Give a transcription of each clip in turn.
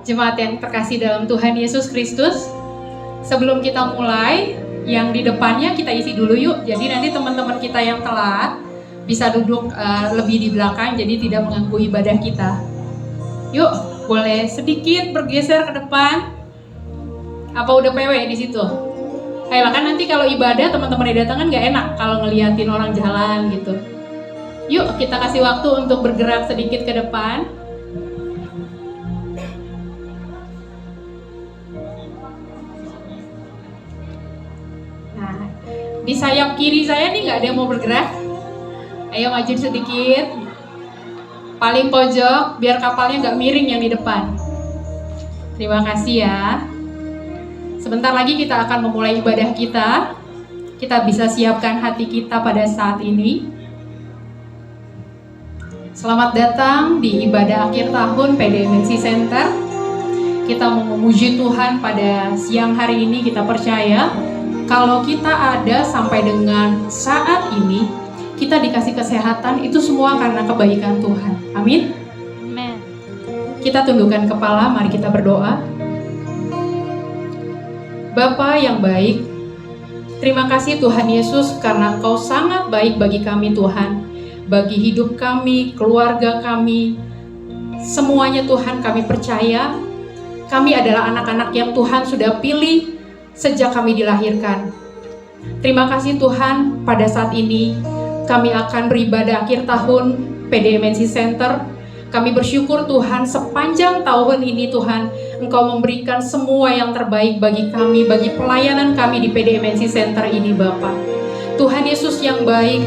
Jemaat yang terkasih dalam Tuhan Yesus Kristus, sebelum kita mulai, yang di depannya kita isi dulu yuk. Jadi nanti teman-teman kita yang telat bisa duduk lebih di belakang, jadi tidak mengganggu ibadah kita. Yuk, boleh sedikit bergeser ke depan. Apa udah PW di situ? Ayolah, kan nanti kalau ibadah teman-teman yang datang kan nggak enak kalau ngeliatin orang jalan gitu. Yuk, kita kasih waktu untuk bergerak sedikit ke depan. Di sayap kiri saya nih nggak ada yang mau bergerak. Ayo maju sedikit. Paling pojok biar kapalnya nggak miring yang di depan. Terima kasih ya. Sebentar lagi kita akan memulai ibadah kita. Kita bisa siapkan hati kita pada saat ini. Selamat datang di ibadah akhir tahun PDMNC Center. Kita mau memuji Tuhan pada siang hari ini. Kita percaya kalau kita ada sampai dengan saat ini, kita dikasih kesehatan, itu semua karena kebaikan Tuhan. Amin. Amin. Kita tundukkan kepala, mari kita berdoa. Bapa yang baik, terima kasih Tuhan Yesus karena Engkau sangat baik bagi kami Tuhan. Bagi hidup kami, keluarga kami, semuanya Tuhan kami percaya. Kami adalah anak-anak yang Tuhan sudah pilih sejak kami dilahirkan. Terima kasih Tuhan, pada saat ini kami akan beribadah akhir tahun PDMNC Center. Kami bersyukur Tuhan, sepanjang tahun ini Tuhan, Engkau memberikan semua yang terbaik bagi kami, bagi pelayanan kami di PDMNC Center ini Bapa. Tuhan Yesus yang baik,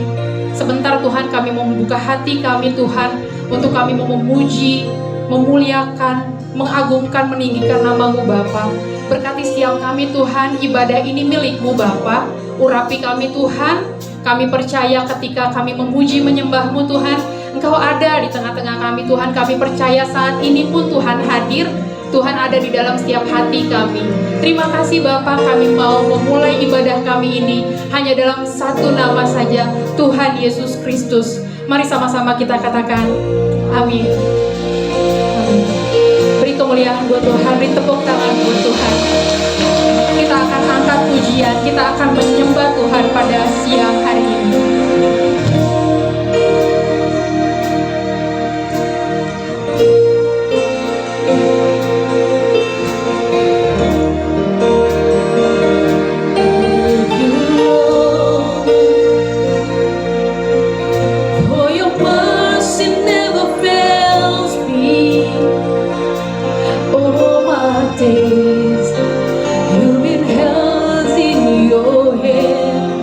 sebentar Tuhan kami mau membuka hati kami Tuhan, untuk kami mau memuji, memuliakan, mengagungkan, meninggikan nama-Mu Bapa. Berkati setiap kami Tuhan, ibadah ini milik-Mu Bapa. Urapi kami Tuhan, kami percaya ketika kami memuji menyembah-Mu Tuhan, Engkau ada di tengah-tengah kami Tuhan. Kami percaya saat ini pun Tuhan hadir, Tuhan ada di dalam setiap hati kami. Terima kasih Bapa, kami mau memulai ibadah kami ini hanya dalam satu nama saja, Tuhan Yesus Kristus. Mari sama-sama kita katakan, amin. Amin. Beri kemuliaan buat Tuhan, beri tepuk tangan buat Tuhan. Kita akan angkat pujian, kita akan menyembah Tuhan pada siang hari ini. You've been held in your hand.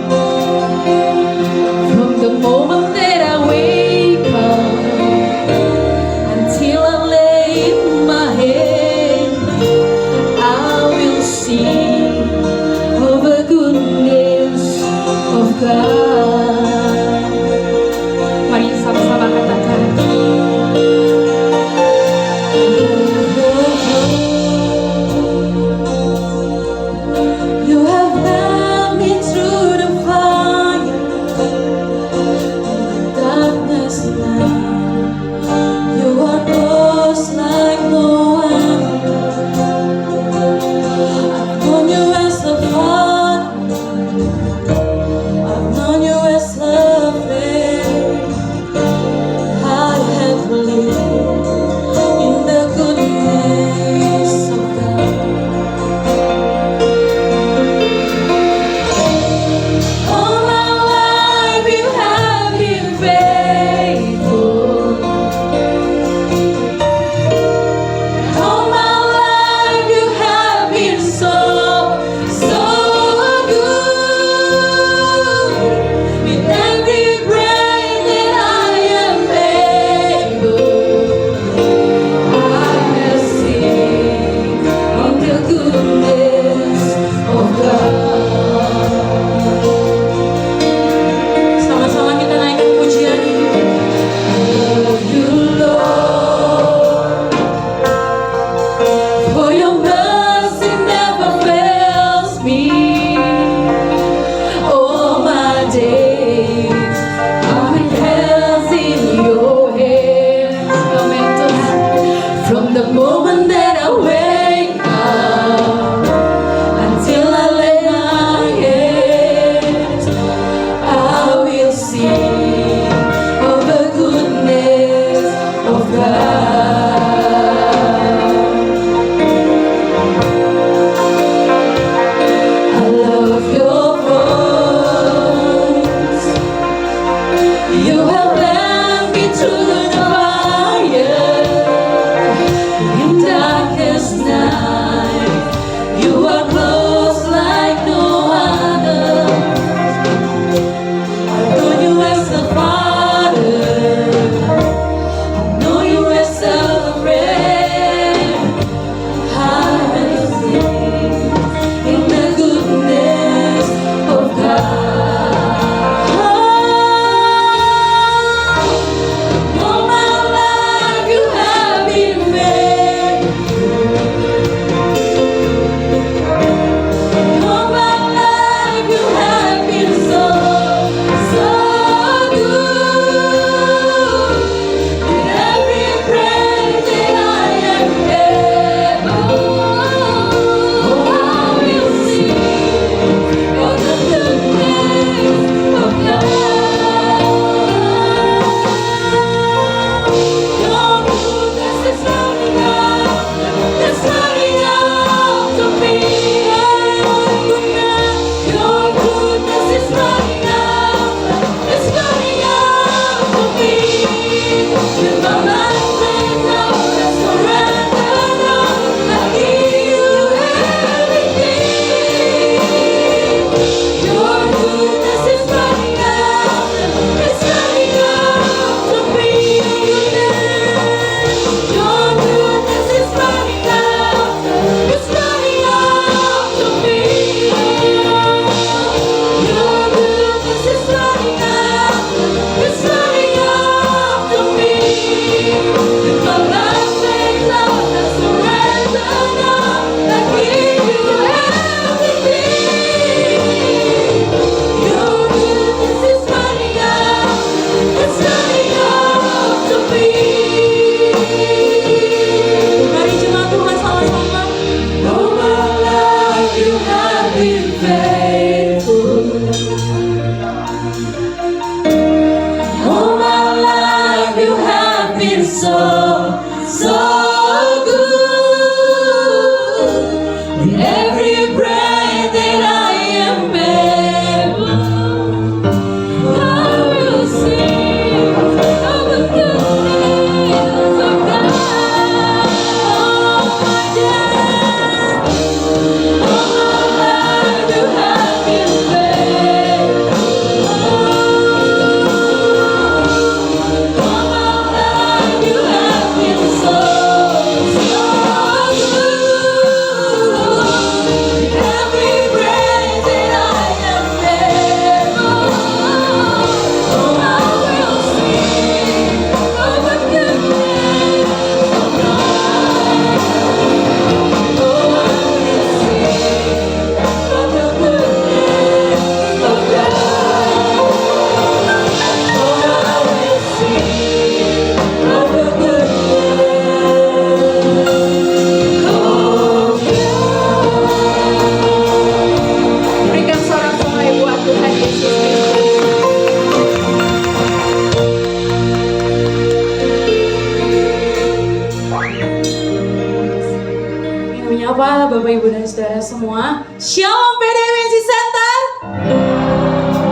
menyapa Bapak Ibu dan Saudara semua. Shalom PDMC Center.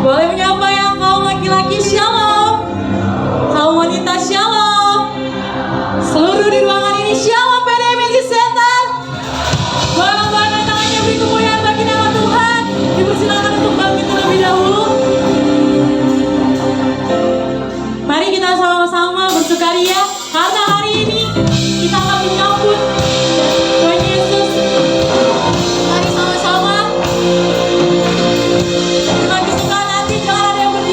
Boleh menyapa yang kaum laki-laki shalom, kaum wanita shalom, seluruh di ruangan ini shalom PDMC Center. Boleh lambaikan tangannya beri kemuliaan bagi nama Tuhan. Dipersilakan untuk bangkit terlebih dahulu. Mari kita sama-sama bersukaria karena hari ini kita akan menyambut Tuhan Yesus. Mari sama-sama. Dengan kesukaan hati jangan ada yang berdiri.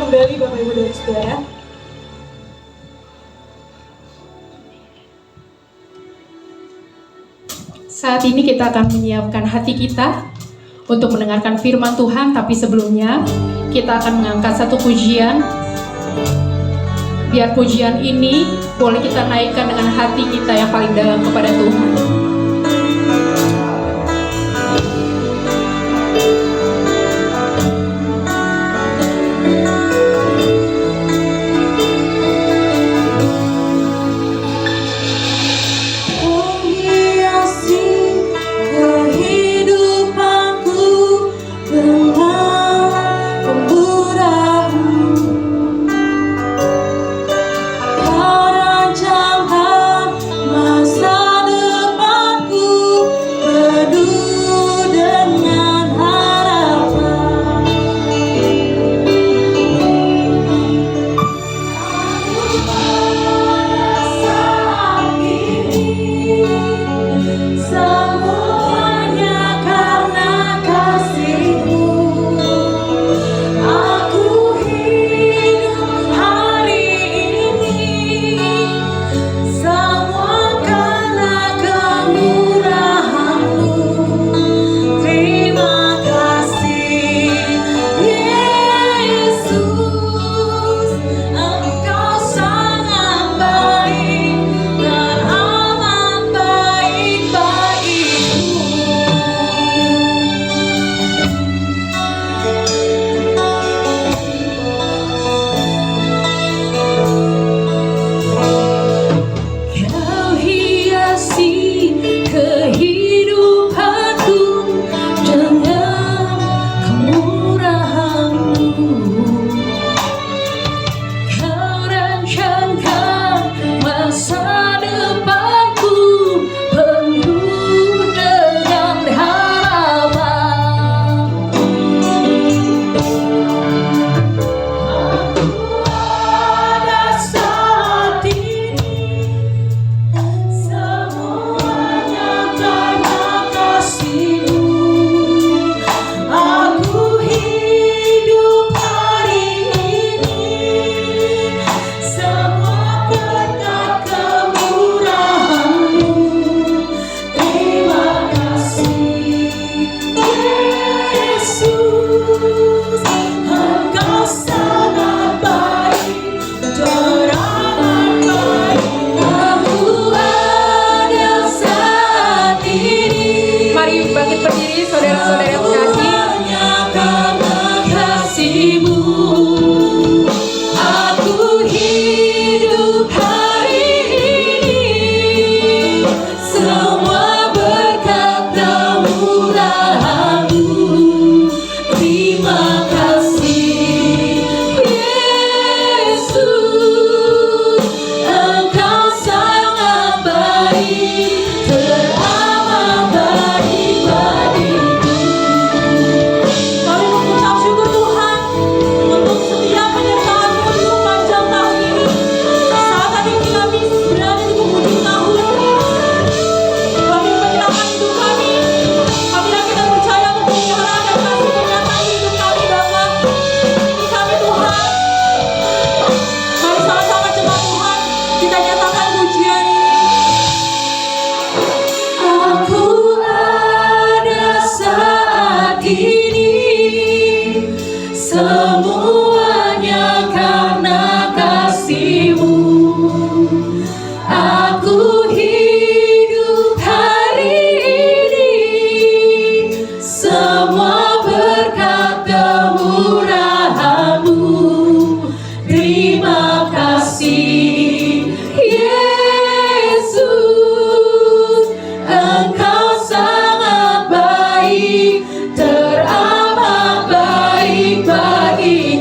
kembali Bapak Ibu dan Saudara. Saat ini kita akan menyiapkan hati kita untuk mendengarkan firman Tuhan, tapi sebelumnya kita akan mengangkat satu pujian. Biar pujian ini boleh kita naikkan dengan hati kita yang paling dalam kepada Tuhan. Teramat baik bagiku.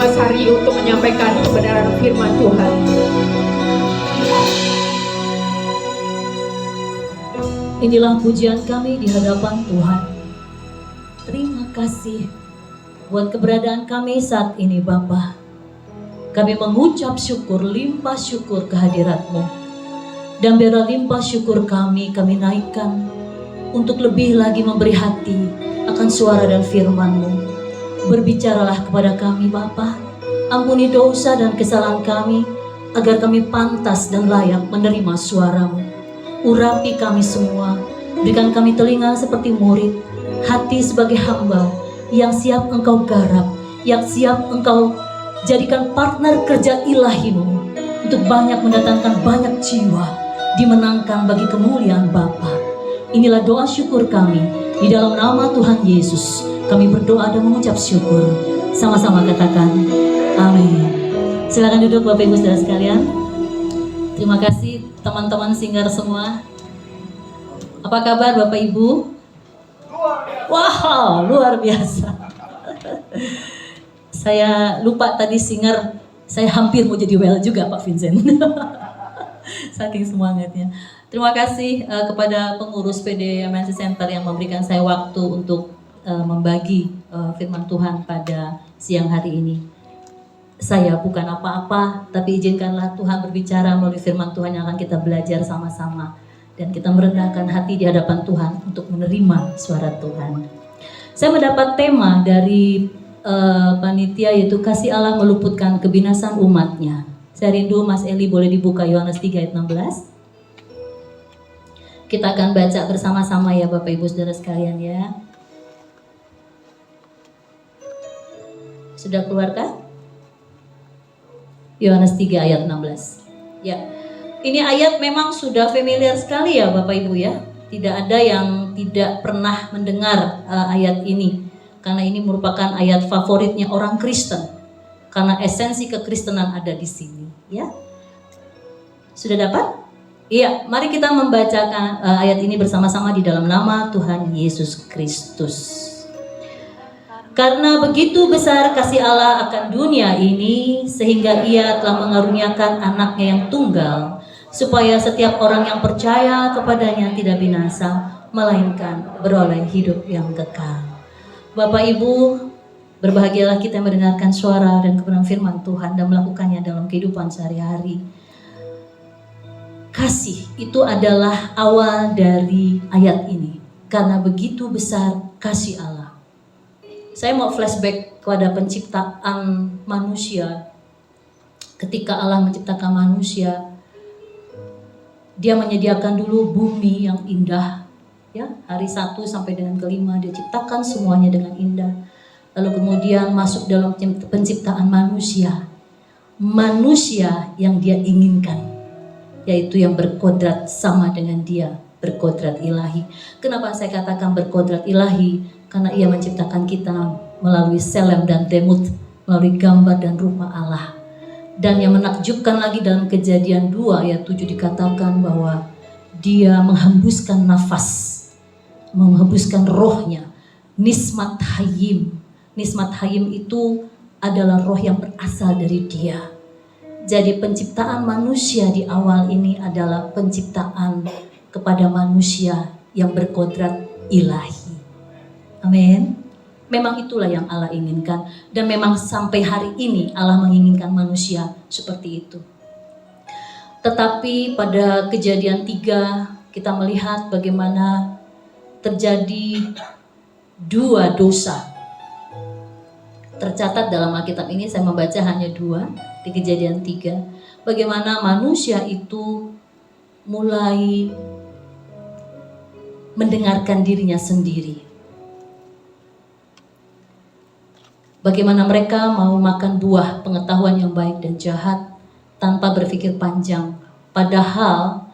Mas Hari untuk menyampaikan kebenaran firman Tuhan. Inilah pujian kami di hadapan Tuhan. Terima kasih buat keberadaan kami saat ini Bapa. Kami mengucap syukur, limpah syukur kehadirat-Mu. Dan biarlah limpah syukur kami naikkan untuk lebih lagi memberi hati akan suara dan firman-Mu. Berbicaralah kepada kami Bapa. Ampuni dosa dan kesalahan kami agar kami pantas dan layak menerima suara-Mu. Urapi kami semua, berikan kami telinga seperti murid, hati sebagai hamba yang siap Engkau garap, yang siap Engkau jadikan partner kerja ilahi-Mu untuk banyak mendatangkan banyak jiwa, dimenangkan bagi kemuliaan Bapa. Inilah doa syukur kami, di dalam nama Tuhan Yesus kami berdoa dan mengucap syukur. Sama-sama katakan amin. Silakan duduk Bapak Ibu Saudara sekalian. Terima kasih teman-teman singer semua. Apa kabar Bapak Ibu? Wow, luar biasa. Saya lupa tadi singer, saya hampir mau jadi well juga Pak Vincent. Saking semangatnya. Terima kasih kepada pengurus PD MNC Center yang memberikan saya waktu untuk membagi firman Tuhan pada siang hari ini. Saya bukan apa-apa, tapi izinkanlah Tuhan berbicara melalui firman Tuhan yang akan kita belajar sama-sama. Dan kita merendahkan hati di hadapan Tuhan untuk menerima suara Tuhan. Saya mendapat tema dari panitia yaitu kasih Allah meluputkan kebinasan umatnya. Saya rindu Mas Eli boleh dibuka Yohanes 3 ayat 16. Kita akan baca bersama-sama ya Bapak Ibu Saudara sekalian ya. Sudah keluarkah? Yohanes 3 ayat 16. Ya. Ini ayat memang sudah familiar sekali ya Bapak Ibu ya. Tidak ada yang tidak pernah mendengar ayat ini. Karena ini merupakan ayat favoritnya orang Kristen. Karena esensi kekristenan ada di sini, ya. Sudah dapat? Iya, mari kita membacakan ayat ini bersama-sama di dalam nama Tuhan Yesus Kristus. Karena begitu besar kasih Allah akan dunia ini, sehingga Ia telah mengaruniakan anaknya yang tunggal, supaya setiap orang yang percaya kepadanya tidak binasa, melainkan beroleh hidup yang kekal. Bapak Ibu, berbahagialah kita yang mendengarkan suara dan kebenaran firman Tuhan dan melakukannya dalam kehidupan sehari-hari. Kasih itu adalah awal dari ayat ini. Karena begitu besar kasih Allah. Saya mau flashback kepada penciptaan manusia. Ketika Allah menciptakan manusia, Dia menyediakan dulu bumi yang indah. Ya, hari 1 sampai dengan ke-5 Dia ciptakan semuanya dengan indah. Lalu kemudian masuk dalam penciptaan manusia. Manusia yang Dia inginkan, yaitu yang berkodrat sama dengan Dia, berkodrat ilahi. Kenapa saya katakan berkodrat ilahi? Karena Ia menciptakan kita melalui selem dan temut, melalui gambar dan rupa Allah. Dan yang menakjubkan lagi dalam Kejadian 2 ayat 7 dikatakan bahwa Dia menghembuskan nafas, menghembuskan rohnya, nismat hayim. Nismat hayim itu adalah roh yang berasal dari Dia. Jadi penciptaan manusia di awal ini adalah penciptaan kepada manusia yang berkodrat ilahi. Amin. Memang itulah yang Allah inginkan. Dan memang sampai hari ini Allah menginginkan manusia seperti itu. Tetapi pada Kejadian 3 kita melihat bagaimana terjadi 2 dosa. Tercatat dalam Alkitab ini saya membaca hanya 2 di Kejadian 3. Bagaimana manusia itu mulai mendengarkan dirinya sendiri. Bagaimana mereka mau makan buah pengetahuan yang baik dan jahat tanpa berpikir panjang. Padahal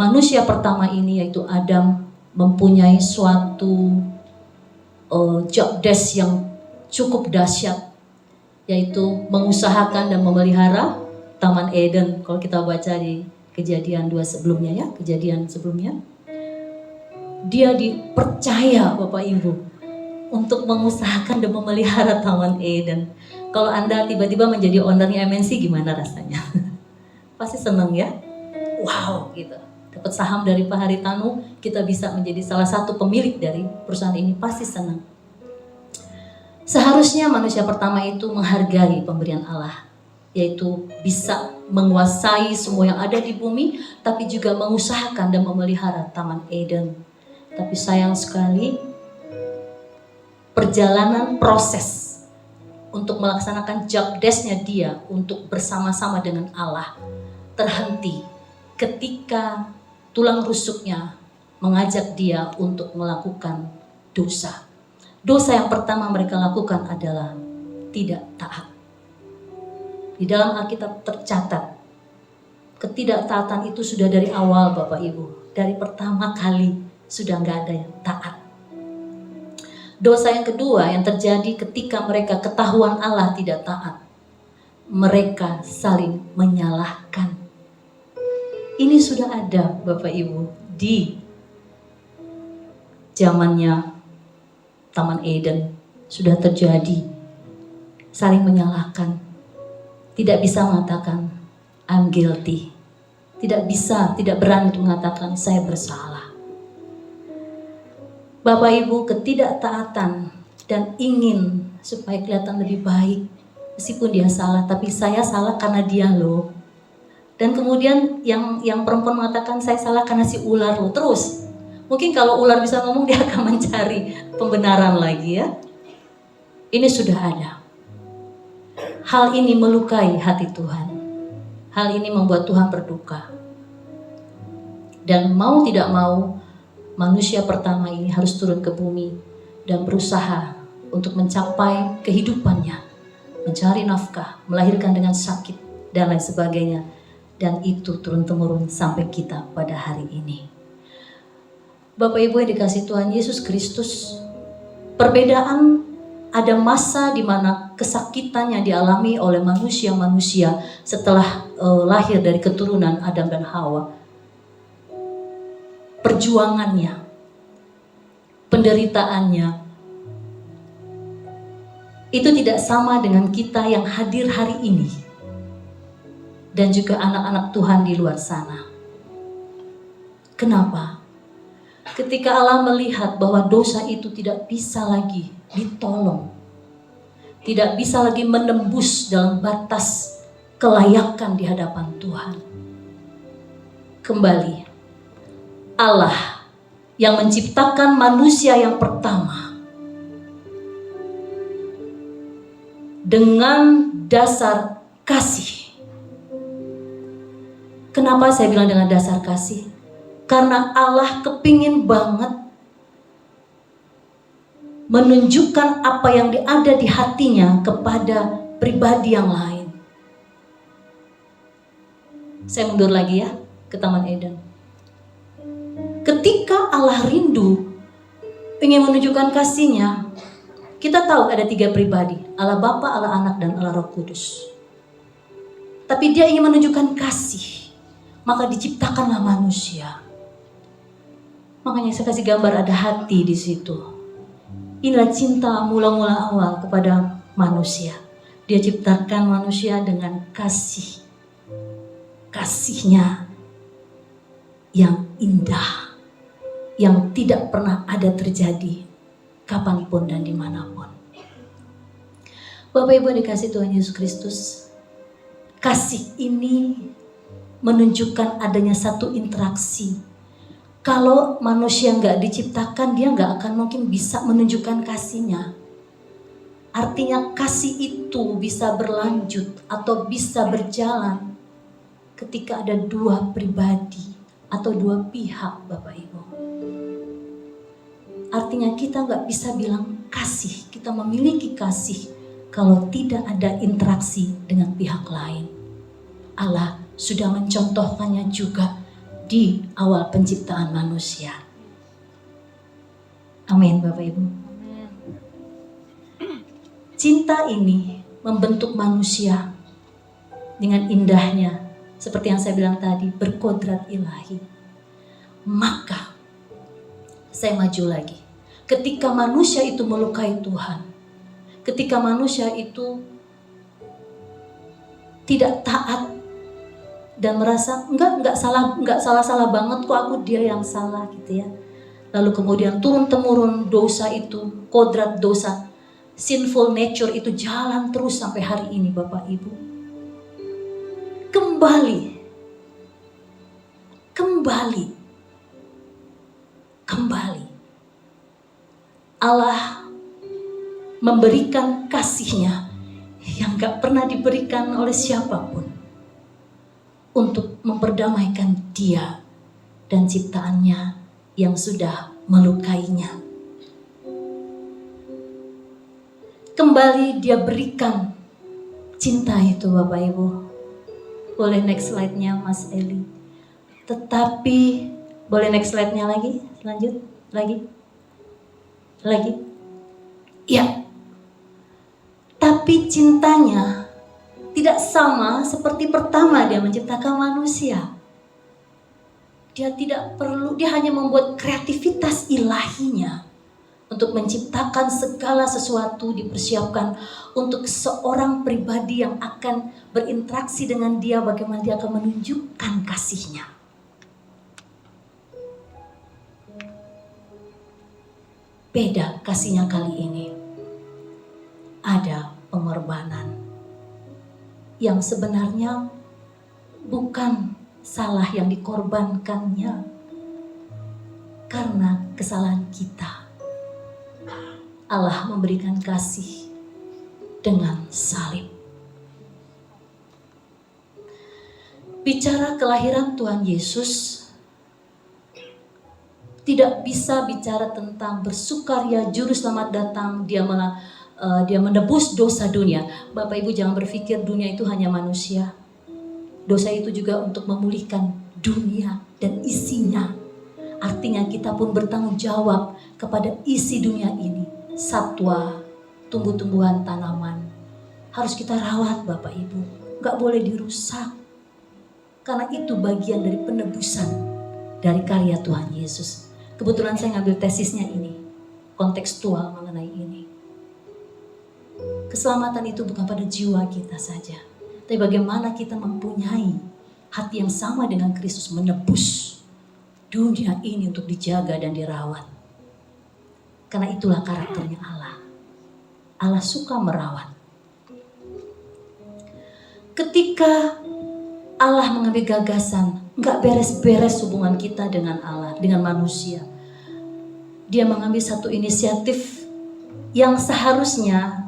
manusia pertama ini yaitu Adam mempunyai suatu job desk yang cukup dahsyat, yaitu mengusahakan dan memelihara Taman Eden. Kalau kita baca di Kejadian 2 sebelumnya ya, Kejadian sebelumnya. Dia dipercaya Bapak Ibu untuk mengusahakan dan memelihara Taman Eden. Kalau Anda tiba-tiba menjadi ownernya MNC gimana rasanya? Pasti seneng ya? Wow gitu. Dapat saham dari Pak Haritanu, kita bisa menjadi salah satu pemilik dari perusahaan ini, pasti senang. Seharusnya manusia pertama itu menghargai pemberian Allah, yaitu bisa menguasai semua yang ada di bumi, tapi juga mengusahakan dan memelihara Taman Eden. Tapi sayang sekali, perjalanan proses untuk melaksanakan job desk-nya dia untuk bersama-sama dengan Allah terhenti ketika tulang rusuknya mengajak dia untuk melakukan dosa. Dosa yang pertama mereka lakukan adalah tidak taat. Di dalam Alkitab tercatat, ketidaktaatan itu sudah dari awal Bapak Ibu. Dari pertama kali sudah nggak ada yang taat. Dosa yang kedua yang terjadi ketika mereka ketahuan Allah tidak taat. Mereka saling menyalahkan. Ini sudah ada Bapak Ibu di zamannya Taman Eden. Sudah terjadi saling menyalahkan. Tidak bisa mengatakan I'm guilty. Tidak berani untuk mengatakan saya bersalah. Bapak Ibu, ketidaktaatan dan ingin supaya kelihatan lebih baik. Meskipun dia salah, tapi saya salah karena dia loh. Dan kemudian yang perempuan mengatakan saya salah karena si ular loh. Terus, mungkin kalau ular bisa ngomong dia akan mencari pembenaran lagi ya. Ini sudah ada. Hal ini melukai hati Tuhan. Hal ini membuat Tuhan berduka. Dan mau tidak mau, manusia pertama ini harus turun ke bumi dan berusaha untuk mencapai kehidupannya, mencari nafkah, melahirkan dengan sakit dan lain sebagainya. Dan itu turun-temurun sampai kita pada hari ini. Bapak Ibu yang dikasihi Tuhan Yesus Kristus, perbedaan ada masa di mana kesakitan yang dialami oleh manusia-manusia setelah lahir dari keturunan Adam dan Hawa. Perjuangannya, penderitaannya, itu tidak sama dengan kita yang hadir hari ini dan juga anak-anak Tuhan di luar sana. Kenapa? Ketika Allah melihat bahwa dosa itu tidak bisa lagi ditolong, tidak bisa lagi menembus dalam batas kelayakan di hadapan Tuhan, kembali Allah yang menciptakan manusia yang pertama dengan dasar kasih. Kenapa saya bilang dengan dasar kasih? Karena Allah kepingin banget menunjukkan apa yang ada di hatinya kepada pribadi yang lain. Saya mundur lagi ya ke Taman Eden. Ketika Allah rindu ingin menunjukkan kasihnya, kita tahu ada 3 pribadi, Allah Bapa, Allah Anak, dan Allah Roh Kudus. Tapi dia ingin menunjukkan kasih, maka diciptakanlah manusia. Makanya saya kasih gambar ada hati di situ. Inilah cinta mula-mula awal kepada manusia. Dia ciptakan manusia dengan kasih. Kasihnya yang indah, yang tidak pernah ada terjadi kapanpun dan dimanapun. Bapak Ibu dikasih Tuhan Yesus Kristus, kasih ini menunjukkan adanya satu interaksi. Kalau manusia nggak diciptakan, dia nggak akan mungkin bisa menunjukkan kasihnya. Artinya kasih itu bisa berlanjut atau bisa berjalan ketika ada 2 pribadi atau 2 pihak, Bapak Ibu. Artinya kita nggak bisa bilang kasih, kita memiliki kasih kalau tidak ada interaksi dengan pihak lain. Allah sudah mencontohkannya juga di awal penciptaan manusia. Amin Bapak Ibu. Cinta ini membentuk manusia dengan indahnya, seperti yang saya bilang tadi, berkodrat ilahi. Maka saya maju lagi. Ketika manusia itu melukai Tuhan, ketika manusia itu tidak taat dan merasa enggak salah banget kok, aku dia yang salah gitu ya. Lalu kemudian turun temurun dosa itu, kodrat dosa, sinful nature itu jalan terus sampai hari ini Bapak Ibu. Kembali Allah memberikan kasih-Nya yang gak pernah diberikan oleh siapapun untuk memperdamaikan dia dan ciptaannya yang sudah melukainya. Kembali dia berikan cinta itu Bapak Ibu. Boleh next slide-nya Mas Eli. Tetapi boleh next slide-nya lagi, lanjut lagi. Ya. Tapi cintanya tidak sama seperti pertama dia menciptakan manusia. Dia hanya membuat kreativitas ilahinya untuk menciptakan segala sesuatu, dipersiapkan untuk seorang pribadi yang akan berinteraksi dengan dia, bagaimana dia akan menunjukkan kasihnya. Beda kasihnya kali ini. Ada pengorbanan yang sebenarnya bukan salah yang dikorbankannya karena kesalahan kita. Allah memberikan kasih dengan salib. Bicara kelahiran Tuhan Yesus tidak bisa bicara tentang bersukaria, juru selamat datang, dia menebus dosa dunia. Bapak Ibu jangan berpikir dunia itu hanya manusia. Dosa itu juga untuk memulihkan dunia dan isinya. Artinya kita pun bertanggung jawab kepada isi dunia ini. Satwa, tumbuh-tumbuhan, tanaman. Harus kita rawat Bapak Ibu. Gak boleh dirusak. Karena itu bagian dari penebusan dari karya Tuhan Yesus. Kebetulan saya ngambil tesisnya ini. Kontekstual mengenai ini. Keselamatan itu bukan pada jiwa kita saja, tapi bagaimana kita mempunyai hati yang sama dengan Kristus menebus dunia ini untuk dijaga dan dirawat. Karena itulah karakternya Allah. Allah suka merawat. Ketika Allah mengambil gagasan, gak beres-beres hubungan kita dengan Allah, dengan manusia. Dia mengambil satu inisiatif yang seharusnya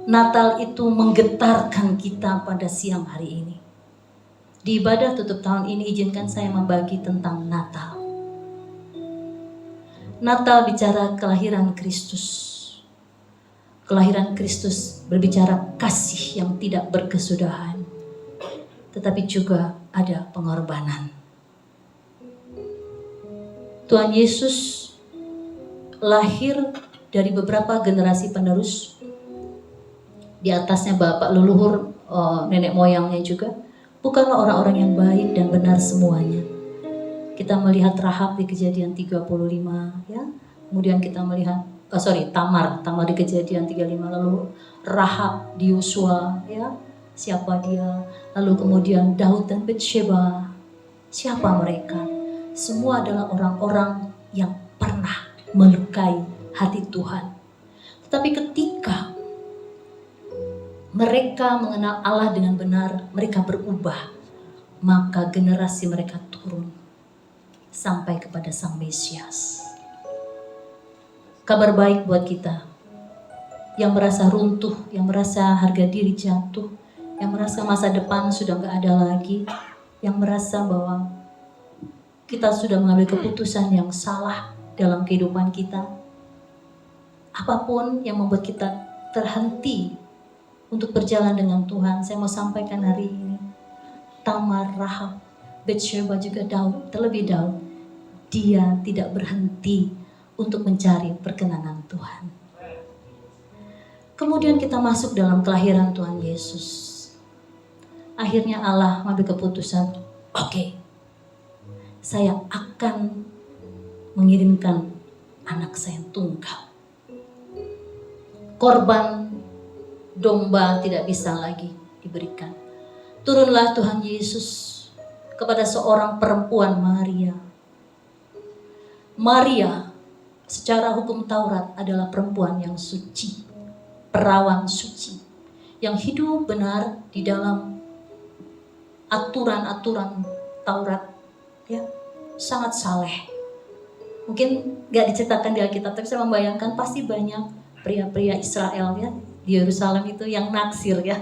Natal itu menggetarkan kita pada siang hari ini. Di ibadah tutup tahun ini izinkan saya membagi tentang Natal. Natal bicara kelahiran Kristus. Kelahiran Kristus berbicara kasih yang tidak berkesudahan. Tetapi juga ada pengorbanan. Tuhan Yesus lahir dari beberapa generasi penerus. Di atasnya bapak leluhur, nenek moyangnya juga. Bukanlah orang-orang yang baik dan benar semuanya. Kita melihat Rahab di Kejadian 35 ya. Kemudian kita melihat Tamar di Kejadian 35, lalu Rahab di Yosua ya. Siapa dia? Lalu kemudian Daud dan Batsheba. Siapa mereka? Semua adalah orang-orang yang pernah melukai hati Tuhan. Tetapi ketika mereka mengenal Allah dengan benar, mereka berubah, maka generasi mereka turun sampai kepada Sang Mesias. Kabar baik buat kita yang merasa runtuh, yang merasa harga diri jatuh, yang merasa masa depan sudah gak ada lagi, yang merasa bahwa kita sudah mengambil keputusan yang salah dalam kehidupan kita. Apapun yang membuat kita terhenti untuk berjalan dengan Tuhan, saya mau sampaikan hari ini. Tamar, Rahab, Batsheba juga Daud, terlebih Daud, dia tidak berhenti untuk mencari perkenanan Tuhan. Kemudian kita masuk dalam kelahiran Tuhan Yesus. Akhirnya Allah mengambil keputusan, oke, saya akan mengirimkan anak saya yang tunggal. Korban domba tidak bisa lagi diberikan. turunlah Tuhan Yesus kepada seorang perempuan Maria. Maria secara hukum Taurat adalah perempuan yang suci, perawan suci, yang hidup benar di dalam aturan-aturan Taurat, ya, sangat saleh. Mungkin gak diceritakan di Alkitab, tapi saya membayangkan pasti banyak pria-pria Israel ya di Yerusalem itu yang naksir ya.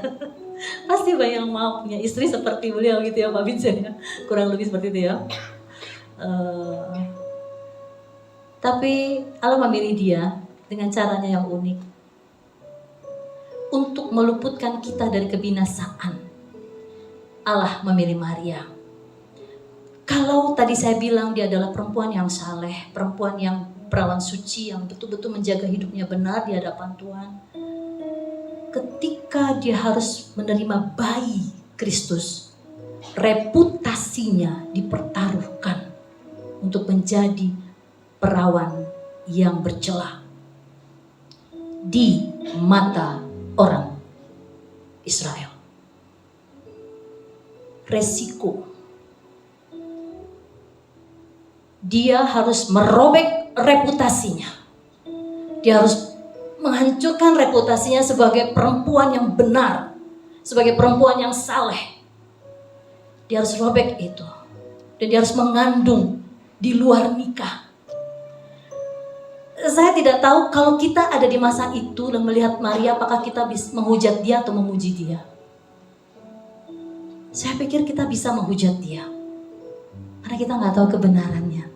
Pasti banyak yang mau punya istri seperti beliau gitu ya Pak Vincent ya. Kurang lebih seperti itu ya. Tapi Allah memilih dia dengan caranya yang unik untuk meluputkan kita dari kebinasaan. Allah memilih Maria. Kalau tadi saya bilang dia adalah perempuan yang saleh, perempuan yang perawan suci, yang betul-betul menjaga hidupnya benar di hadapan Tuhan. Ketika dia harus menerima bayi Kristus, reputasinya dipertaruhkan untuk menjadi perawan yang bercela di mata orang Israel. Resiko. Dia harus merobek reputasinya. Dia harus menghancurkan reputasinya sebagai perempuan yang benar, sebagai perempuan yang saleh. Dia harus robek itu. Dan dia harus mengandung di luar nikah. Saya tidak tahu kalau kita ada di masa itu dan melihat Maria, apakah kita bisa menghujat dia atau memuji dia. Saya pikir kita bisa menghujat dia, karena kita nggak tahu kebenarannya.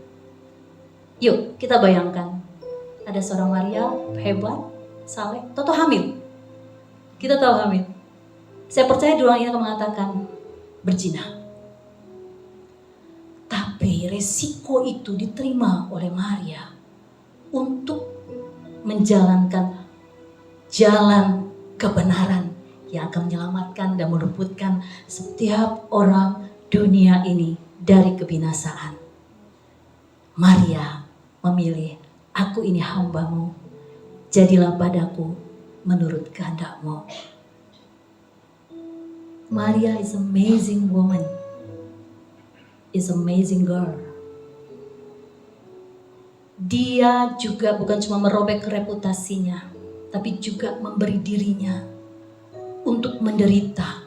Yuk kita bayangkan, ada seorang Maria hebat, saleh, toto hamil. Kita tahu hamil. Saya percaya dua orang ini akan mengatakan berzina. Tapi resiko itu diterima oleh Maria untuk menjalankan jalan kebenaran yang akan menyelamatkan dan meluputkan setiap orang dunia ini dari kebinasaan. Maria memilih, aku ini hamba-Mu, jadilah padaku menurut kehendak-Mu. Maria is amazing woman, is amazing girl. Dia juga bukan cuma merobek reputasinya, tapi juga memberi dirinya untuk menderita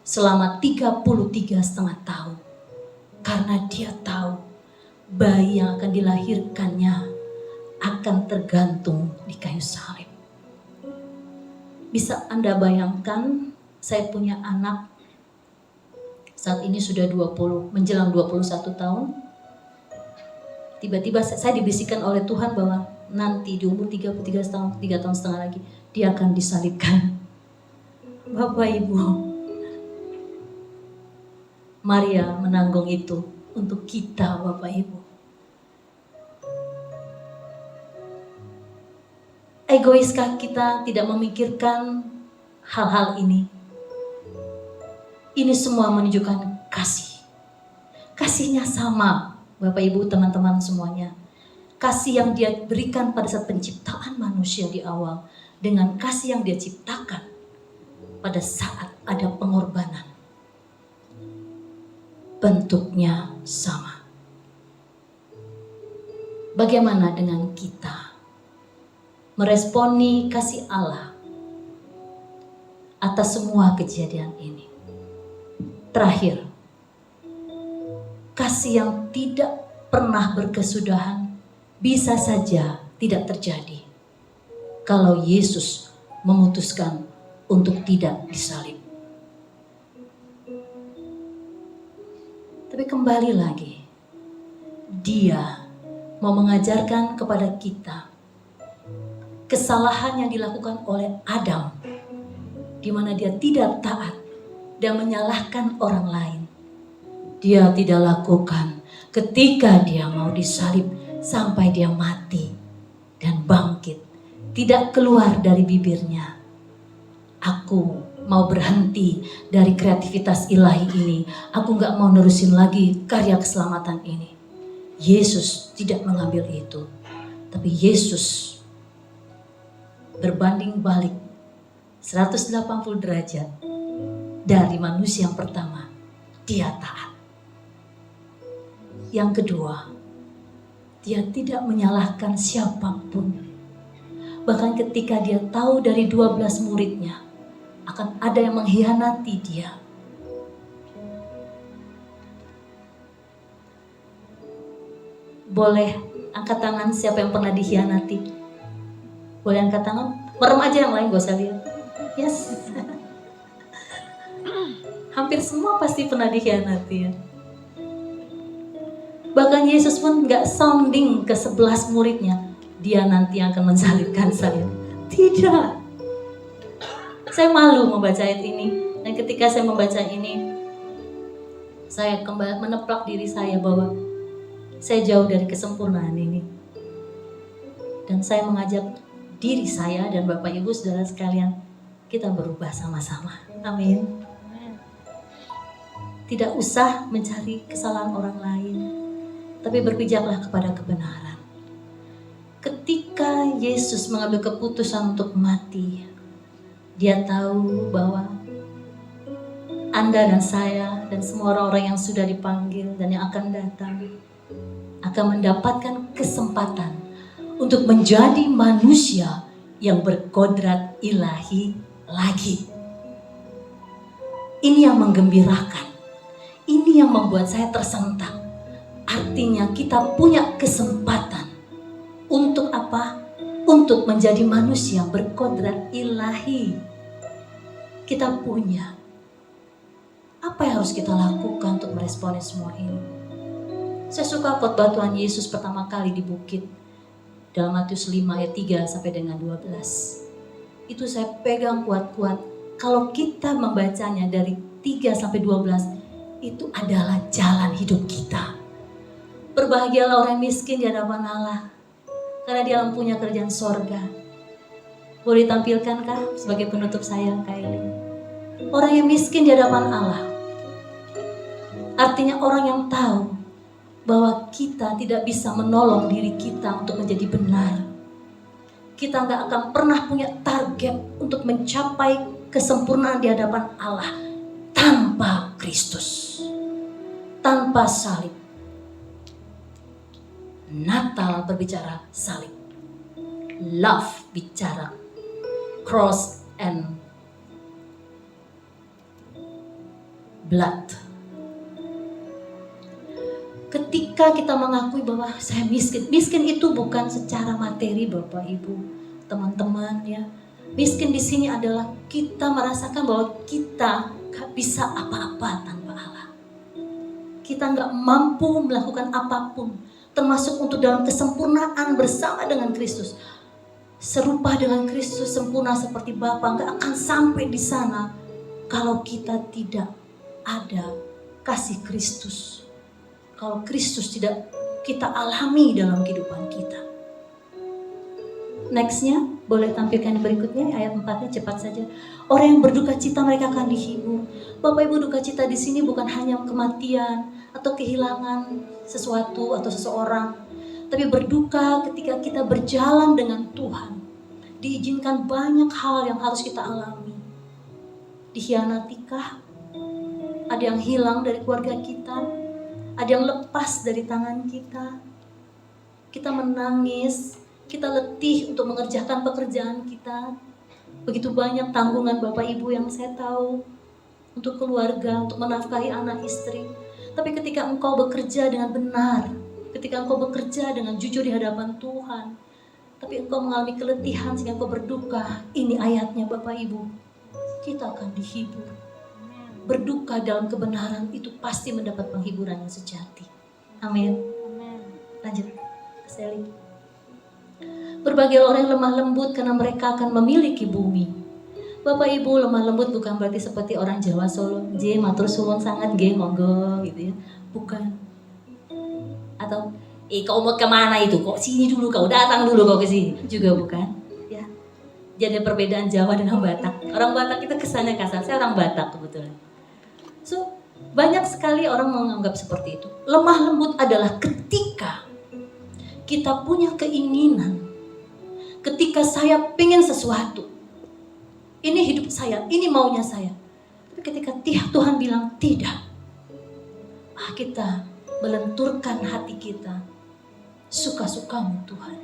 selama 33,5 tahun. Karena dia tahu bayi yang akan dilahirkannya akan tergantung di kayu salib. Bisa Anda bayangkan, saya punya anak saat ini sudah 20, menjelang 21 tahun. Tiba-tiba saya dibisikkan oleh Tuhan bahwa nanti di umur 33 tahun, 3 tahun setengah lagi, dia akan disalibkan. Bapak Ibu, Maria menanggung itu untuk kita Bapak Ibu. Egoiskah kita tidak memikirkan hal-hal ini? Ini semua menunjukkan kasih. Kasihnya sama Bapak Ibu, teman-teman semuanya. Kasih yang dia berikan pada saat penciptaan manusia di awal dengan kasih yang dia ciptakan pada saat ada pengorbanan. Bentuknya sama. Bagaimana dengan kita meresponi kasih Allah atas semua kejadian ini? Terakhir, kasih yang tidak pernah berkesudahan bisa saja tidak terjadi kalau Yesus memutuskan untuk tidak disalib. Tapi kembali lagi, Dia mau mengajarkan kepada kita kesalahan yang dilakukan oleh Adam, di mana dia tidak taat dan menyalahkan orang lain. Dia tidak lakukan ketika dia mau disalib sampai dia mati dan bangkit. Tidak keluar dari bibirnya, aku mau berhenti dari kreativitas ilahi ini. Aku gak mau nerusin lagi karya keselamatan ini. Yesus tidak mengambil itu. Tapi Yesus berbanding balik 180 derajat dari manusia yang pertama, dia taat. Yang kedua, dia tidak menyalahkan siapapun. Bahkan ketika dia tahu dari 12 muridnya akan ada yang mengkhianati dia, boleh angkat tangan siapa yang pernah dikhianati? Boleh angkat tangan? Merem aja yang lain, gak usah lihat. Yes. Hampir semua pasti pernah dikhianati ya. Bahkan Yesus pun gak sounding ke 11 muridnya, dia nanti akan mensalibkan saya. Tidak. Saya malu membaca ayat ini. Dan ketika saya membaca ini, saya kembali meneplak diri saya bahwa saya jauh dari kesempurnaan ini. Dan saya mengajak diri saya dan Bapak Ibu Saudara sekalian, kita berubah sama-sama. Amin. Tidak usah mencari kesalahan orang lain, tapi berpijaklah kepada kebenaran. Ketika Yesus mengambil keputusan untuk mati, dia tahu bahwa Anda dan saya dan semua orang-orang yang sudah dipanggil dan yang akan datang akan mendapatkan kesempatan untuk menjadi manusia yang berkodrat ilahi lagi. Ini yang menggembirakan. Ini yang membuat saya tersentak. Artinya kita punya kesempatan. Untuk apa? Untuk menjadi manusia berkodrat ilahi. Kita punya. Apa yang harus kita lakukan untuk meresponi semua ini? Saya suka khotbah Tuhan Yesus pertama kali di bukit. Dalam Matius 5 ayat 3 sampai dengan 12. Itu saya pegang kuat-kuat. Kalau kita membacanya dari 3 sampai 12, itu adalah jalan hidup kita. Berbahagialah orang miskin di hadapan Allah, karena dia punya kerajaan sorga. Boleh ditampilkankah sebagai penutup saya, Kylie? Orang yang miskin di hadapan Allah, artinya orang yang tahu bahwa kita tidak bisa menolong diri kita untuk menjadi benar. Kita nggak akan pernah punya target untuk mencapai kesempurnaan di hadapan Allah tanpa Kristus, tanpa salib. Natal berbicara salib, love bicara cross and blood. Ketika kita mengakui bahwa saya miskin, miskin itu bukan secara materi Bapak Ibu, teman-teman ya. Miskin di sini adalah kita merasakan bahwa kita gak bisa apa-apa tanpa Allah. Kita gak mampu melakukan apapun, termasuk untuk dalam kesempurnaan bersama dengan Kristus. Serupa dengan Kristus, sempurna seperti Bapa, gak akan sampai di sana kalau kita tidak ada kasih Kristus. Kalau Kristus tidak kita alami dalam kehidupan kita. Nextnya, boleh tampilkan berikutnya ayat 4-nya cepat saja. Orang yang berduka cita mereka akan dihibur. Bapak Ibu, duka cita di sini bukan hanya kematian atau kehilangan sesuatu atau seseorang, tapi berduka ketika kita berjalan dengan Tuhan. Diizinkan banyak hal yang harus kita alami. Dikhianatikah? Ada yang hilang dari keluarga kita? Ada yang lepas dari tangan kita. Kita menangis, kita letih untuk mengerjakan pekerjaan kita. Begitu banyak tanggungan Bapak Ibu yang saya tahu untuk keluarga, untuk menafkahi anak istri. Tapi ketika engkau bekerja dengan benar, ketika engkau bekerja dengan jujur di hadapan Tuhan, tapi engkau mengalami keletihan sehingga engkau berduka, ini ayatnya Bapak Ibu, kita akan dihibur. Berduka dalam kebenaran itu pasti mendapat penghiburan yang sejati. Amin. Lanjut, Sally. Berbagai orang yang lemah lembut karena mereka akan memiliki bumi. Bapak Ibu, lemah lembut bukan berarti seperti orang Jawa Solo, J matur suwun sangat G monggo gitu ya. Bukan. Atau kau mau kemana itu? Kok sini dulu, kau datang dulu kau ke sini. Juga bukan. Ya. Jadi perbedaan Jawa dengan Batak. Orang Batak itu kesannya kasar. Saya orang Batak kebetulan. So, banyak sekali orang menganggap seperti itu. Lemah lembut adalah ketika kita punya keinginan, ketika saya pengen sesuatu, ini hidup saya, ini maunya saya. Tapi ketika Tuhan bilang tidak, kita melenturkan hati kita, suka-sukamu Tuhan.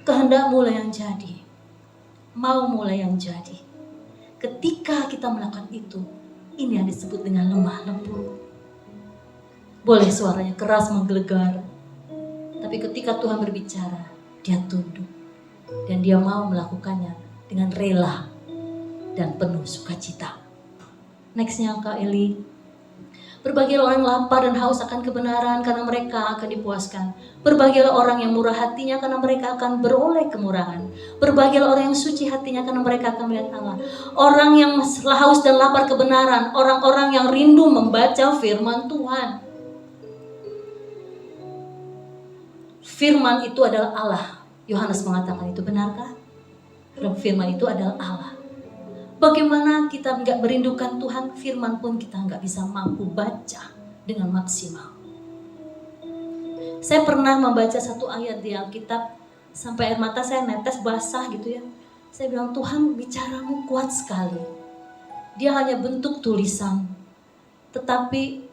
Kehendakmu lah yang jadi, maumu lah yang jadi. Ketika kita melakukan itu, ini yang disebut dengan lemah lembut. Boleh suaranya keras menggelegar, tapi ketika Tuhan berbicara, dia tunduk. Dan dia mau melakukannya dengan rela dan penuh sukacita. Nextnya Kak Eli. Berbahagialah orang yang lapar dan haus akan kebenaran, karena mereka akan dipuaskan. Berbahagialah orang yang murah hatinya, karena mereka akan beroleh kemurahan. Berbahagialah orang yang suci hatinya, karena mereka akan melihat Allah. Orang yang haus dan lapar kebenaran, orang-orang yang rindu membaca firman Tuhan. Firman itu adalah Allah. Yohanes mengatakan itu, benarkah? Firman itu adalah Allah. Bagaimana kita nggak merindukan Tuhan, firman pun kita nggak bisa mampu baca dengan maksimal. Saya pernah membaca satu ayat di Alkitab, sampai air mata saya netes basah gitu ya. Saya bilang, Tuhan bicaramu kuat sekali. Dia hanya bentuk tulisan. Tetapi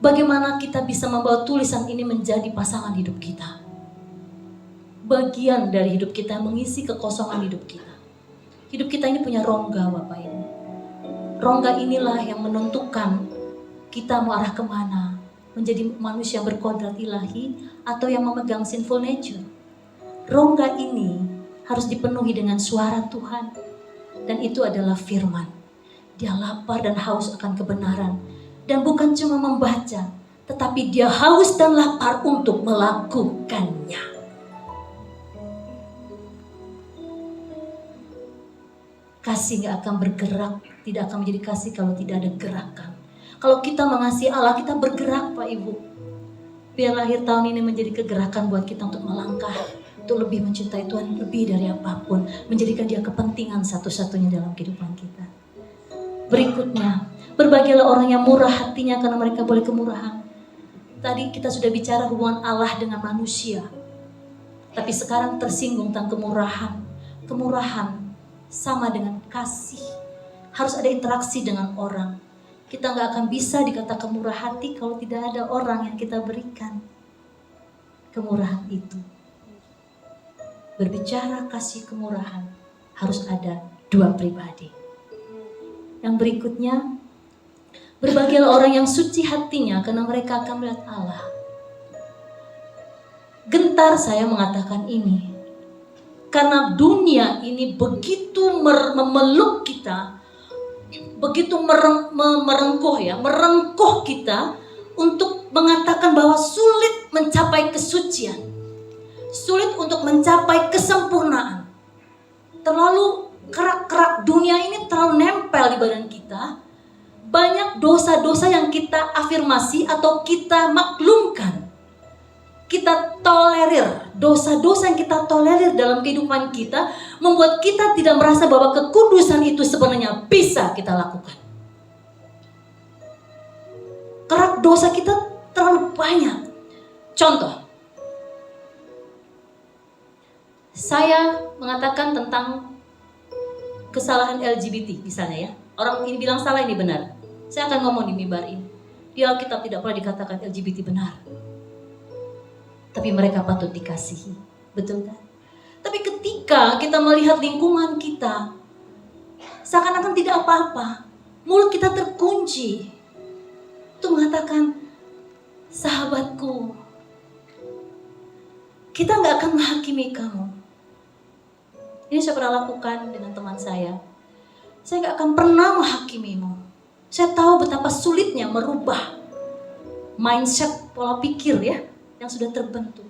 bagaimana kita bisa membawa tulisan ini menjadi pasangan hidup kita? Bagian dari hidup kita, mengisi kekosongan hidup kita. Hidup kita ini punya rongga, Bapak Ibu. Rongga inilah yang menentukan kita mau arah kemana. Menjadi manusia berkodrat ilahi atau yang memegang sinful nature. Rongga ini harus dipenuhi dengan suara Tuhan. Dan itu adalah firman. Dia lapar dan haus akan kebenaran. Dan bukan cuma membaca, tetapi dia haus dan lapar untuk melakukannya. Kasih gak akan bergerak, tidak akan menjadi kasih kalau tidak ada gerakan. Kalau kita mengasihi Allah, kita bergerak Pak Ibu. Biar akhir tahun ini menjadi kegerakan buat kita untuk melangkah, untuk lebih mencintai Tuhan, lebih dari apapun. Menjadikan dia kepentingan satu-satunya dalam kehidupan kita. Berikutnya, berbahagialah orang yang murah hatinya, karena mereka boleh kemurahan. Tadi kita sudah bicara hubungan Allah dengan manusia. Tapi sekarang tersinggung tentang kemurahan. Kemurahan sama dengan kasih. Harus ada interaksi dengan orang. Kita gak akan bisa dikatakan murah hati kalau tidak ada orang yang kita berikan kemurahan itu. Berbicara kasih kemurahan, harus ada dua pribadi. Yang berikutnya, berbahagialah orang yang suci hatinya, karena mereka akan melihat Allah. Gentar saya mengatakan ini, karena dunia ini begitu memeluk kita, begitu merengkuh kita untuk mengatakan bahwa sulit mencapai kesucian, sulit untuk mencapai kesempurnaan. Terlalu kerak-kerak dunia ini terlalu nempel di badan kita. Banyak dosa-dosa yang kita afirmasi atau kita maklumkan. Kita tolerir, dosa-dosa yang kita tolerir dalam kehidupan kita membuat kita tidak merasa bahwa kekudusan itu sebenarnya bisa kita lakukan. Kerak dosa kita terlalu banyak. Contoh, saya mengatakan tentang kesalahan LGBT misalnya ya. Orang ini bilang salah, ini benar. Saya akan ngomong di mimbar ini. Di Alkitab tidak pernah dikatakan LGBT benar. Tapi mereka patut dikasihi, betul kan? Tapi ketika kita melihat lingkungan kita, seakan-akan tidak apa-apa, mulut kita terkunci untuk mengatakan, sahabatku, kita gak akan menghakimi kamu. Ini saya pernah lakukan dengan teman saya. Saya gak akan pernah menghakimimu. Saya tahu betapa sulitnya merubah mindset, pola pikir ya, yang sudah terbentuk.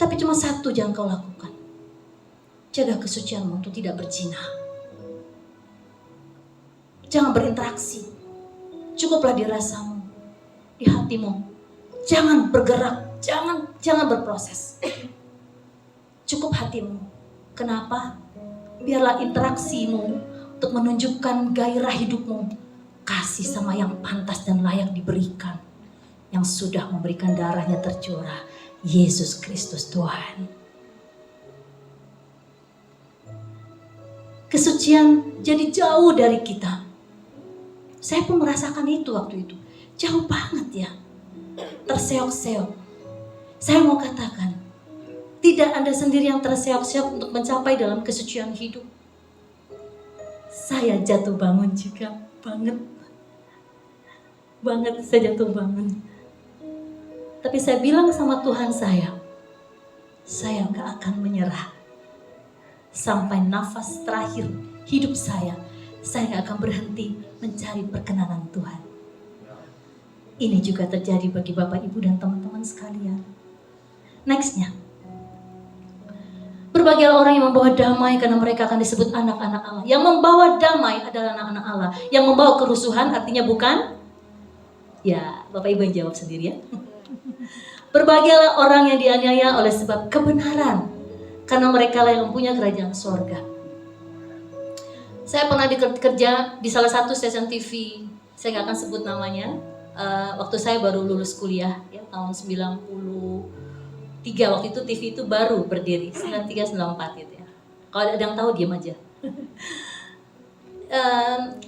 Tapi cuma satu yang kau lakukan. Jaga kesucianmu untuk tidak berzina. Jangan berinteraksi. Cukuplah di rasamu, di hatimu. Jangan bergerak, jangan berproses. Cukup hatimu. Kenapa? Biarlah interaksimu untuk menunjukkan gairah hidupmu. Kasih sama yang pantas dan layak diberikan. Yang sudah memberikan darahnya tercurah, Yesus Kristus Tuhan. Kesucian jadi jauh dari kita. Saya pun merasakan itu waktu itu. Jauh banget ya. Terseok-seok. Saya mau katakan, tidak Anda sendiri yang terseok-seok untuk mencapai dalam kesucian hidup. Saya jatuh bangun juga, banget saya jatuh bangun. Tapi saya bilang sama Tuhan saya gak akan menyerah. Sampai nafas terakhir hidup saya gak akan berhenti mencari perkenanan Tuhan. Ini juga terjadi bagi Bapak, Ibu, dan teman-teman sekalian. Nextnya, berbagai orang yang membawa damai karena mereka akan disebut anak-anak Allah. Yang membawa damai adalah anak-anak Allah. Yang membawa kerusuhan artinya bukan? Ya, Bapak Ibu yang jawab sendiri ya. Berbahagialah orang yang dianiaya oleh sebab kebenaran, karena mereka lah yang mempunyai kerajaan sorga. Saya pernah kerja di salah satu stasiun TV, saya gak akan sebut namanya. Waktu saya baru lulus kuliah ya, tahun 93, waktu itu TV itu baru berdiri, 93-94 gitu ya. Kalau ada yang tahu diam aja.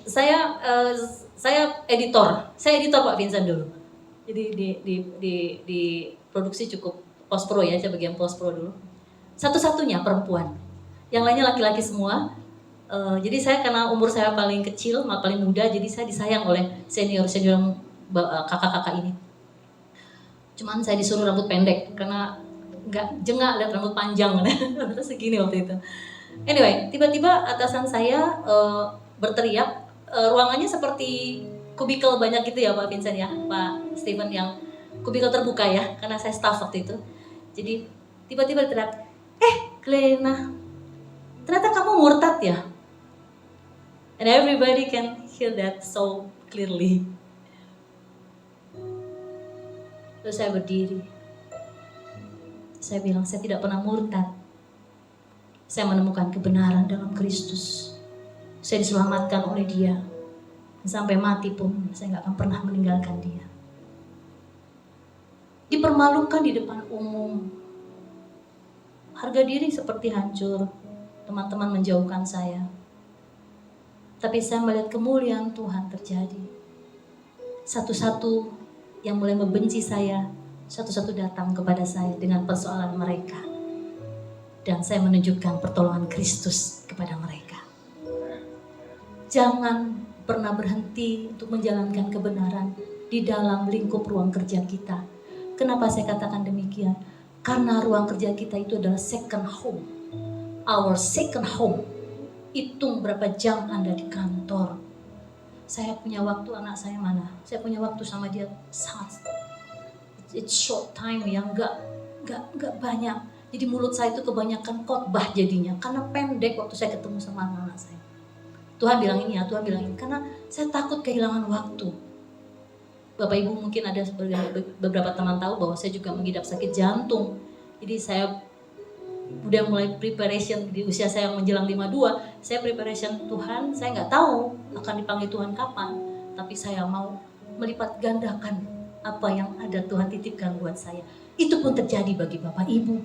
Saya editor Pak Vincent dulu. Jadi di produksi cukup post pro ya, saya bagian post pro dulu. Satu-satunya perempuan, yang lainnya laki-laki semua. Jadi saya karena umur saya paling kecil, paling muda, jadi saya disayang oleh senior kakak-kakak ini. Cuman saya disuruh rambut pendek karena nggak jengak lihat rambut panjang, rambutnya segini waktu itu. Anyway, tiba-tiba atasan saya berteriak, ruangannya seperti kubikel banyak gitu ya Pak Vincent ya, Pak Steven, yang kubikel terbuka ya, karena saya staff waktu itu. Jadi tiba-tiba teriak, Glenna, ternyata kamu murtad ya? And everybody can hear that so clearly. Terus saya berdiri. Saya bilang, saya tidak pernah murtad. Saya menemukan kebenaran dalam Kristus. Saya diselamatkan oleh Dia. Sampai mati pun saya gak akan pernah meninggalkan Dia. Dipermalukan di depan umum. Harga diri seperti hancur. Teman-teman menjauhkan saya. Tapi saya melihat kemuliaan Tuhan terjadi. Satu-satu yang mulai membenci saya, satu-satu datang kepada saya dengan persoalan mereka. Dan saya menunjukkan pertolongan Kristus kepada mereka. Jangan pernah berhenti untuk menjalankan kebenaran di dalam lingkup ruang kerja kita. Kenapa saya katakan demikian? Karena ruang kerja kita itu adalah second home. Our second home. Hitung berapa jam Anda di kantor. Saya punya waktu, anak saya mana? Saya punya waktu sama dia sangat, it's short time yang gak banyak. Jadi mulut saya itu kebanyakan khotbah jadinya, karena pendek waktu saya ketemu sama anak saya. Tuhan bilang ini ya, Tuhan bilang ini, karena saya takut kehilangan waktu. Bapak Ibu mungkin ada beberapa teman tahu bahwa saya juga mengidap sakit jantung. Jadi saya udah mulai preparation di usia saya yang menjelang 52, saya preparation Tuhan, saya nggak tahu akan dipanggil Tuhan kapan, tapi saya mau melipat gandakan apa yang ada Tuhan titipkan buat saya. Itu pun terjadi bagi Bapak Ibu.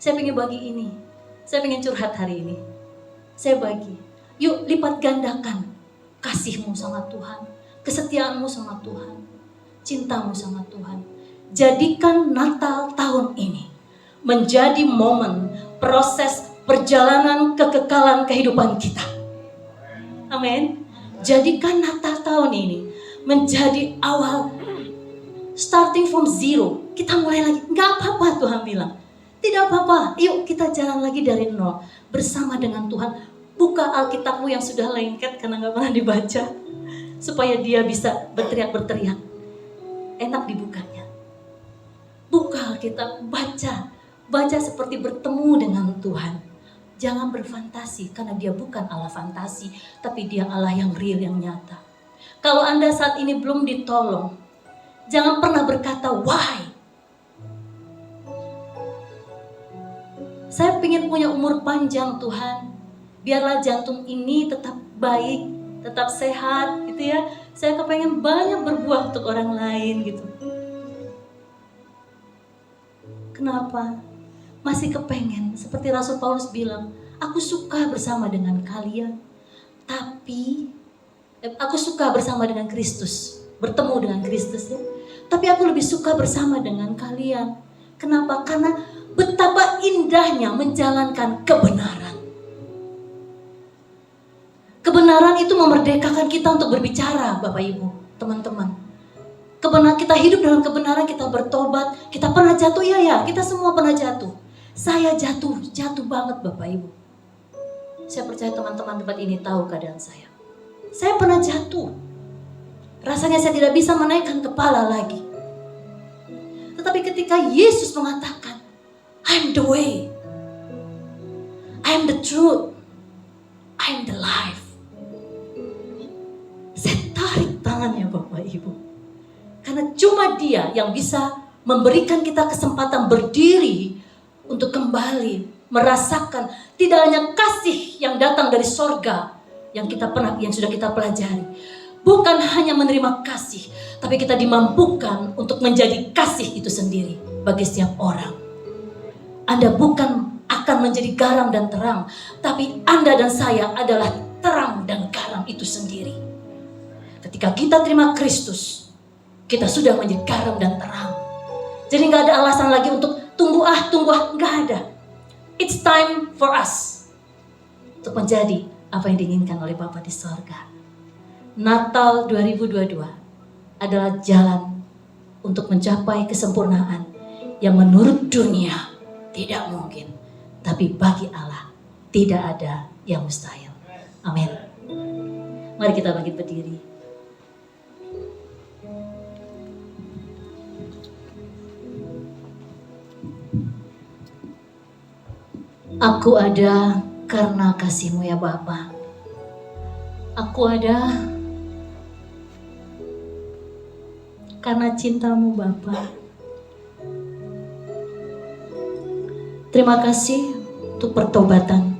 Saya pengen bagi ini, saya pengen curhat hari ini. Saya bagi, yuk lipat gandakan kasihmu sama Tuhan, kesetiaanmu sama Tuhan, cintamu sama Tuhan. Jadikan Natal tahun ini menjadi momen proses perjalanan kekekalan kehidupan kita. Amin. Jadikan Natal tahun ini menjadi awal, starting from zero. Kita mulai lagi, gak apa-apa Tuhan bilang. Tidak apa-apa, yuk kita jalan lagi dari nol. Bersama dengan Tuhan, buka Alkitabmu yang sudah lengket karena gak pernah dibaca. Supaya dia bisa berteriak-berteriak. Enak dibukanya. Buka Alkitab, baca seperti bertemu dengan Tuhan. Jangan berfantasi, karena dia bukan Allah fantasi, tapi dia Allah yang real, yang nyata. Kalau Anda saat ini belum ditolong, jangan pernah berkata, why? Saya ingin punya umur panjang Tuhan. Biarlah jantung ini tetap baik, tetap sehat gitu ya. Saya kepengen banyak berbuah untuk orang lain gitu. Kenapa? Masih kepengen, seperti Rasul Paulus bilang, Aku suka bersama dengan kalian, tapi aku suka bersama dengan Kristus, bertemu dengan Kristus ya. Tapi aku lebih suka bersama dengan kalian. Kenapa? Karena betapa indahnya menjalankan kebenaran. Kebenaran itu memerdekakan kita untuk berbicara, Bapak Ibu, teman-teman. Kebenaran, kita hidup dalam kebenaran, kita bertobat. Kita pernah jatuh, ya, kita semua pernah jatuh. Saya jatuh banget Bapak Ibu. Saya percaya teman-teman tempat ini tahu keadaan saya. Saya pernah jatuh. Rasanya saya tidak bisa menaikkan kepala lagi. Tetapi ketika Yesus mengatakan, I'm the way, I'm the truth, I'm the life. Saya tarik tangannya Bapak Ibu. Karena cuma Dia yang bisa memberikan kita kesempatan berdiri untuk kembali merasakan tidak hanya kasih yang datang dari sorga yang sudah kita pelajari. Bukan hanya menerima kasih, tapi kita dimampukan untuk menjadi kasih itu sendiri bagi setiap orang. Anda bukan akan menjadi garam dan terang, tapi Anda dan saya adalah terang dan garam itu sendiri. Ketika kita terima Kristus, kita sudah menjadi garam dan terang. Jadi gak ada alasan lagi untuk tunggu, gak ada. It's time for us untuk menjadi apa yang diinginkan oleh Bapa di sorga. Natal 2022 adalah jalan untuk mencapai kesempurnaan yang menurut dunia tidak mungkin, tapi bagi Allah tidak ada yang mustahil. Amin. Mari kita bangkit berdiri. Aku ada karena kasih-Mu ya Bapa. Aku ada karena cinta-Mu Bapa. Terima kasih untuk pertobatan.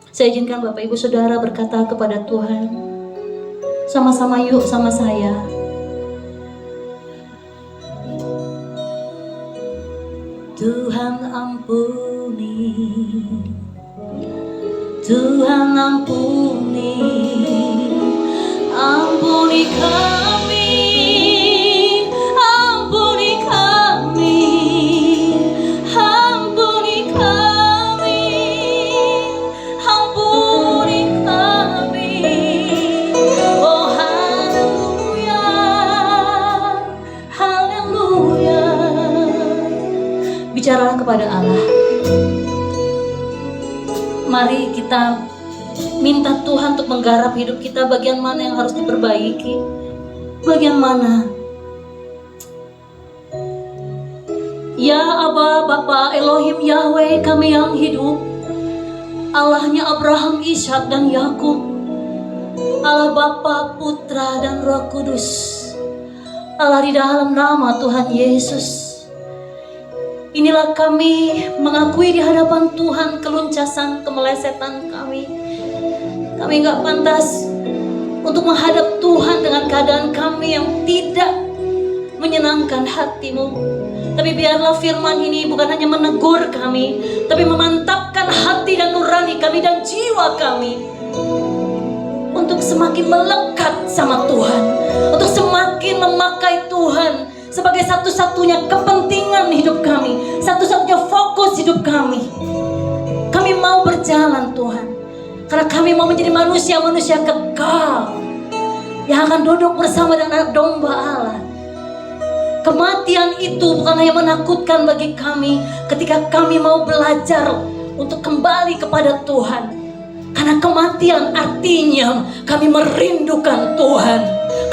Saya izinkan Bapak Ibu Saudara berkata kepada Tuhan, sama-sama yuk sama saya. Tuhan ampuni, Tuhan ampuni, ampuni kami, ampuni kami, ampuni kami, ampuni kami. Oh haleluya, haleluya. Bicaralah kepada Allah. Mari kita minta Tuhan untuk menggarap hidup kita. Bagian mana yang harus diperbaiki, bagian mana. Ya Aba, Bapa, Elohim, Yahweh, kami yang hidup, Allahnya Abraham, Ishak, dan Yakub, Allah Bapa, Putra, dan Roh Kudus, Allah di dalam nama Tuhan Yesus. Inilah kami mengakui di hadapan Tuhan keluncasan, kemelesetan kami. Kami gak pantas untuk menghadap Tuhan dengan keadaan kami yang tidak menyenangkan hati-Mu. Tapi biarlah firman ini bukan hanya menegur kami, tapi memantapkan hati dan nurani kami dan jiwa kami untuk semakin melekat sama Tuhan, untuk semakin memakai Tuhan sebagai satu-satunya kepentingan hidup kami, satu-satunya fokus hidup kami. Kami mau berjalan Tuhan, karena kami mau menjadi manusia-manusia kekal yang akan duduk bersama dengan anak domba Allah. Kematian itu bukan hanya menakutkan bagi kami ketika kami mau belajar untuk kembali kepada Tuhan. Karena kematian artinya kami merindukan Tuhan,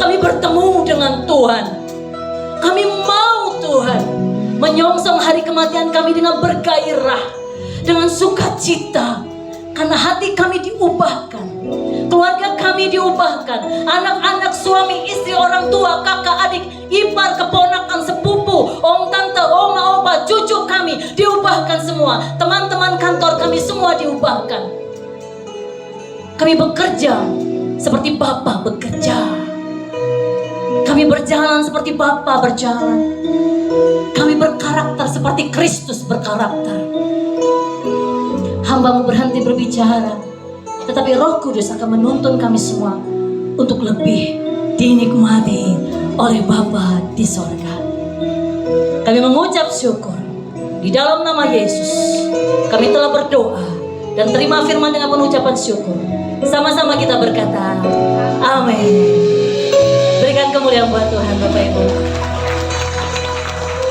kami bertemu dengan Tuhan. Kami mau Tuhan menyongsong hari kematian kami dengan bergairah, dengan sukacita. Karena hati kami diubahkan, keluarga kami diubahkan, anak-anak, suami, istri, orang tua, kakak, adik, ipar, keponakan, sepupu, om, tante, oma, opa, cucu kami diubahkan semua. Teman-teman kantor kami semua diubahkan. Kami bekerja seperti Bapa bekerja. Kami berjalan seperti Bapa berjalan. Kami berkarakter seperti Kristus berkarakter. hamba-Mu berhenti berbicara, tetapi Roh Kudus akan menuntun kami semua untuk lebih dinikmati oleh Bapa di sorga. Kami mengucap syukur di dalam nama Yesus. Kami telah berdoa dan terima firman dengan pengucapan syukur. Sama-sama kita berkata, amin. Berikan kemuliaan buat Tuhan Bapak Ibu.